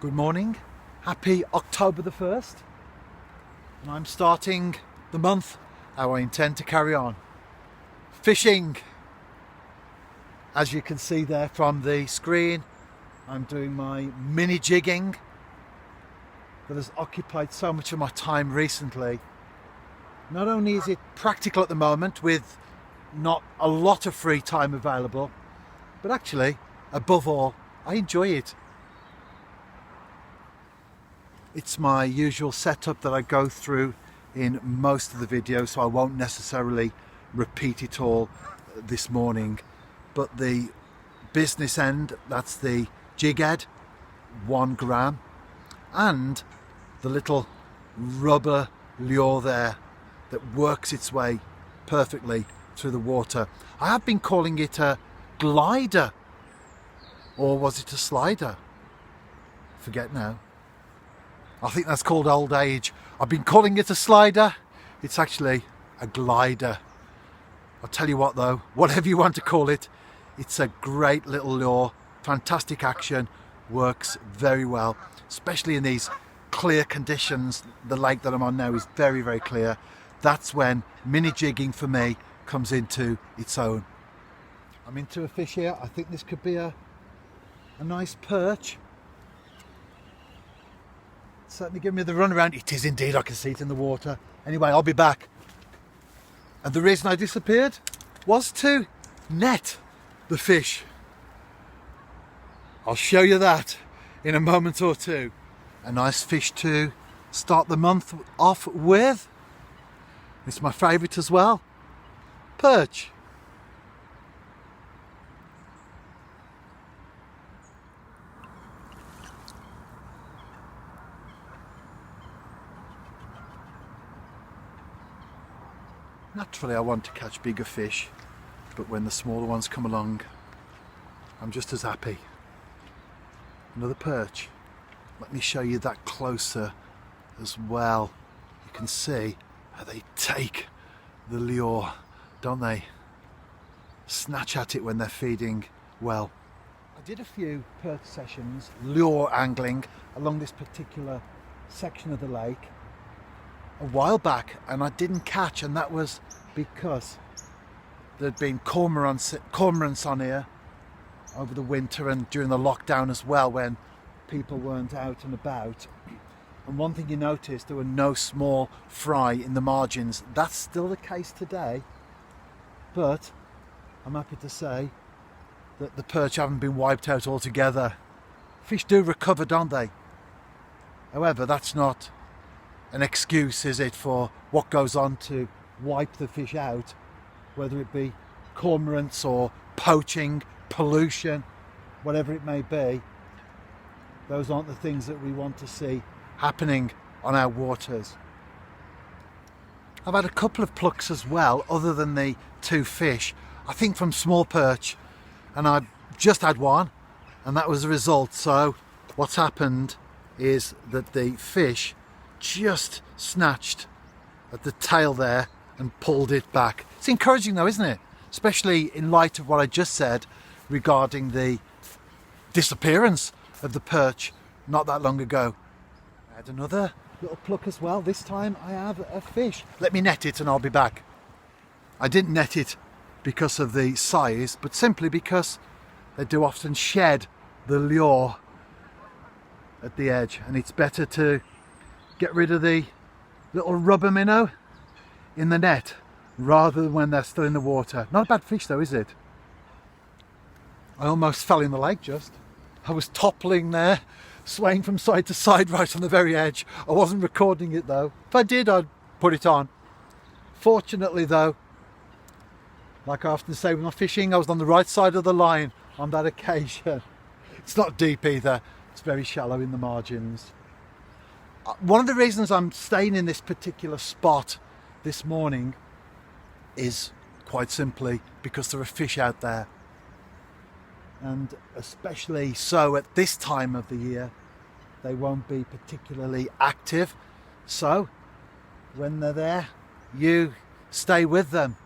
Good morning, happy October the 1st, and I'm starting the month how I intend to carry on. Fishing, as you can see there from the screen, I'm doing my mini jigging that has occupied so much of my time recently. Not only is it practical at the moment with not a lot of free time available, but actually, above all, I enjoy it. It's my usual setup that I go through in most of the videos, so I won't necessarily repeat it all this morning. But the business end, that's the jig head, 1 gram, and the little rubber lure there that works its way perfectly through the water. I have been calling it a glider, or was it a slider? Forget now. I think that's called old age. I've been calling it a slider. It's actually a glider. I'll tell you what though, whatever you want to call it, it's a great little lure, fantastic action, works very well, especially in these clear conditions. The lake that I'm on now is very, very clear. That's when mini jigging for me comes into its own. I'm into a fish here. I think this could be a nice perch. Certainly give me the runaround. It is indeed, I can see it in the water. Anyway, I'll be back. And the reason I disappeared was to net the fish. I'll show you that in a moment or two. A nice fish to start the month off with. It's my favourite as well. Perch. Naturally I want to catch bigger fish, but when the smaller ones come along, I'm just as happy. Another perch. Let me show you that closer as well. You can see how they take the lure, don't they? Snatch at it when they're feeding well. I did a few perch sessions, lure angling, along this particular section of the lake a while back, and I didn't catch, and that was because there'd been cormorants on here over the winter and during the lockdown as well, when people weren't out and about. And one thing you noticed, there were no small fry in the margins. That's still the case today, but I'm happy to say that the perch haven't been wiped out altogether. Fish do recover, don't they? However, that's not an excuse, is it, for what goes on to wipe the fish out, whether it be cormorants or poaching, pollution, whatever it may be. Those aren't the things that we want to see happening on our waters. I've had a couple of plucks as well, other than the 2 fish, I think from small perch, and I just had one, and that was the result. So what's happened is that the fish just snatched at the tail there and pulled it back. It's encouraging though, isn't it? Especially in light of what I just said regarding the disappearance of the perch not that long ago. I had another little pluck as well. This time I have a fish. Let me net it and I'll be back. I didn't net it because of the size, but simply because they do often shed the lure at the edge, and it's better to get rid of the little rubber minnow in the net rather than when they're still in the water. Not a bad fish though, is it? I almost fell in the lake just. I was toppling there, swaying from side to side right on the very edge. I wasn't recording it though. If I did, I'd put it on. Fortunately though, like I often say when I'm fishing, I was on the right side of the line on that occasion. It's not deep either. It's very shallow in the margins. One of the reasons I'm staying in this particular spot this morning is quite simply because there are fish out there, and especially so at this time of the year, they won't be particularly active. So when they're there, you stay with them.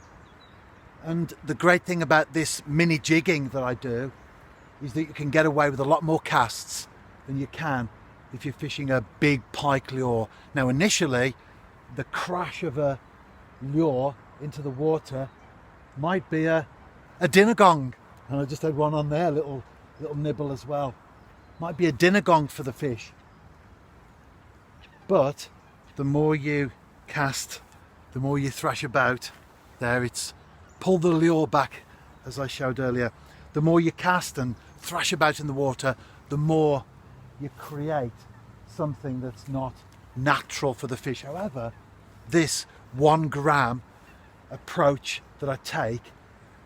And the great thing about this mini jigging that I do is that you can get away with a lot more casts than you can if you're fishing a big pike lure. Now initially, the crash of a lure into the water might be a dinner gong. And I just had one on there, little nibble as well. Might be a dinner gong for the fish. But the more you cast, the more you thrash about, there it's pull the lure back, as I showed earlier. The more you cast and thrash about in the water, the more you create something that's not natural for the fish. However, this 1 gram approach that I take,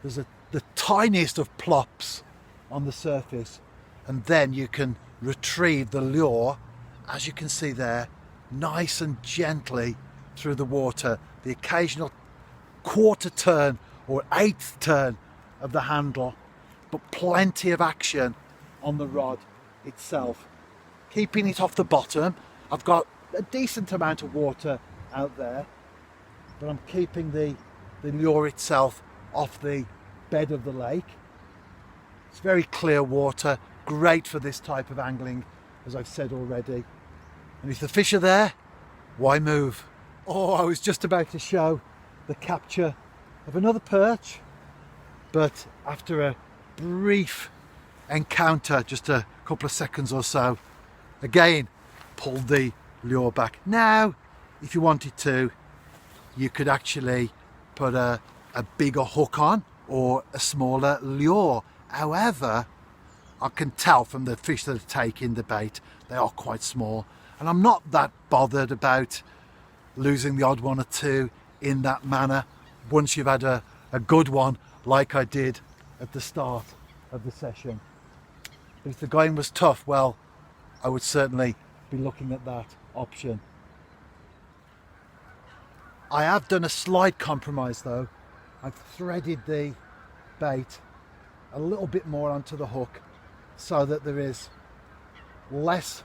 there's the tiniest of plops on the surface, and then you can retrieve the lure, as you can see there, nice and gently through the water. The occasional quarter turn or eighth turn of the handle, but plenty of action on the rod itself. Keeping it off the bottom. I've got a decent amount of water out there, but I'm keeping the lure itself off the bed of the lake. It's very clear water, great for this type of angling, as I've said already. And if the fish are there, why move? Oh, I was just about to show the capture of another perch, but after a brief encounter, just a couple of seconds or so, again pulled the lure back. Now, if you wanted to, you could actually put a bigger hook on or a smaller lure. However, I can tell from the fish that are taking the bait, they are quite small, and I'm not that bothered about losing the odd one or two in that manner once you've had a good one like I did at the start of the session. If the going was tough, well, I would certainly be looking at that option. I have done a slight compromise though. I've threaded the bait a little bit more onto the hook so that there is less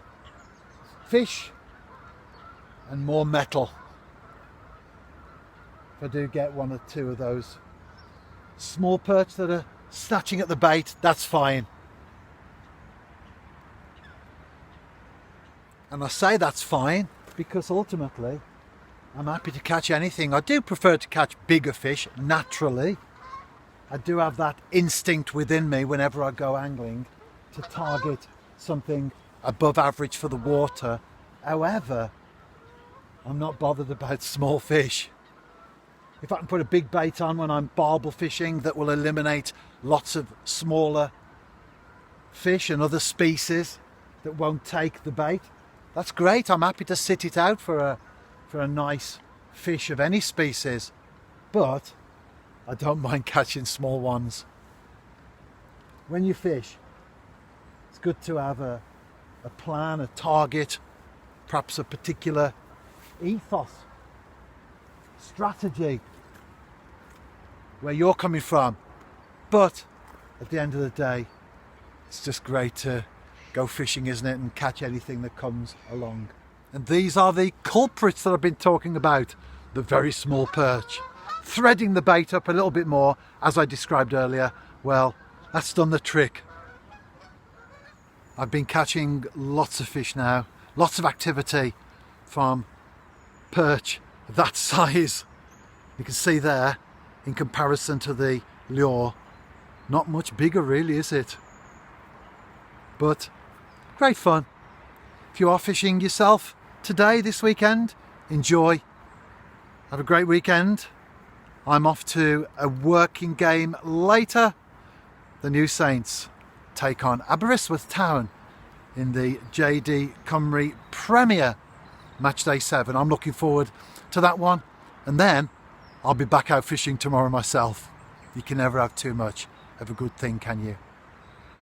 fish and more metal. If I do get one or two of those small perch that are snatching at the bait, that's fine. And I say that's fine because ultimately I'm happy to catch anything. I do prefer to catch bigger fish naturally. I do have that instinct within me whenever I go angling to target something above average for the water. However, I'm not bothered about small fish. If I can put a big bait on when I'm barbel fishing that will eliminate lots of smaller fish and other species that won't take the bait, that's great. I'm happy to sit it out for a nice fish of any species, but I don't mind catching small ones. When you fish, it's good to have a plan, a target, perhaps a particular ethos, strategy, where you're coming from. But at the end of the day, it's just great to go fishing, isn't it, and catch anything that comes along. And these are the culprits that I've been talking about, the very small perch. Threading the bait up a little bit more, as I described earlier, well, that's done the trick. I've been catching lots of fish now, lots of activity from perch that size. You can see there, in comparison to the lure, not much bigger really, is it? But great fun. If you are fishing yourself today, this weekend, enjoy. Have a great weekend. I'm off to a working game later. The New Saints take on Aberystwyth Town in the JD Cymru Premier Matchday 7. I'm looking forward to that one. And then I'll be back out fishing tomorrow myself. You can never have too much of a good thing, can you?